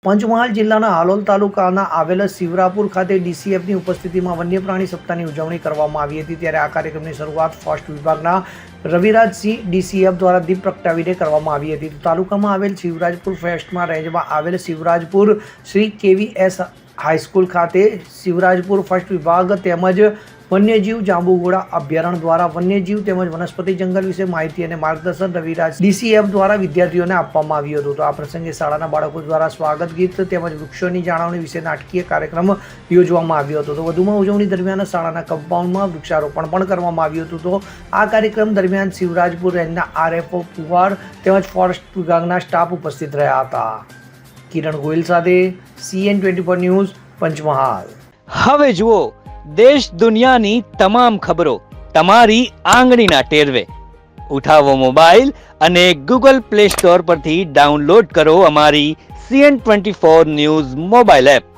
પંચમહાલ જિલ્લાના હાલોલ તાલુકાના આવેલા શિવરાપુર ખાતે ડીસીએફની ઉપસ્થિતિમાં વન્ય પ્રાણી સપ્તાહની ઉજવણી કરવામાં આવી હતી। ત્યારે આ કાર્યક્રમની શરૂઆત ફોરેસ્ટ વિભાગના રવિરાજસિંહ ડીસીએફ દ્વારા દીપ પ્રગટાવીને કરવામાં આવી હતી। તાલુકામાં આવેલ શિવરાજપુર ફોરેસ્ટમાં રેન્જમાં આવેલ શિવરાજપુર શ્રી કેવીએસ હાઈસ્કૂલ ખાતે શિવરાજપુર ફોરેસ્ટ વિભાગ તેમજ વન્યજીવ જાંબુઘોડા અભયારણ્ય દ્વારા વન્યજીવ તેમજ વનસ્પતિ જંગલ વિશે માહિતી અને માર્ગદર્શન રવિરાજ ડીસીએફ દ્વારા વિદ્યાર્થીઓને આપવામાં આવ્યું હતું। તો આ પ્રસંગે શાળાના બાળકો દ્વારા સ્વાગત ગીત તેમજ વૃક્ષોની જાળવણી વિશે નાટકીય કાર્યક્રમ યોજવામાં આવ્યો હતો। તો વધુમાં ઉજવણી દરમિયાન શાળાના કમ્પાઉન્ડમાં વૃક્ષારોપણ પણ કરવામાં આવ્યું હતું। તો આ કાર્યક્રમ દરમિયાન શિવરાજપુર રેન્જના આરએફઓ પુવાડ તેમજ ફોરેસ્ટ વિભાગના સ્ટાફ ઉપસ્થિત રહ્યા હતા। કિરણ ગોયલ સાથે CN24 ન્યૂઝ પંચમહાલ। હવે જુઓ દેશ દુનિયાની તમામ ખબરો તમારી આંગળીના ટેરવે। ઉઠાવો મોબાઈલ અને Google Play Store પરથી ડાઉનલોડ કરો અમારી CN24 ન્યૂઝ મોબાઈલ એપ।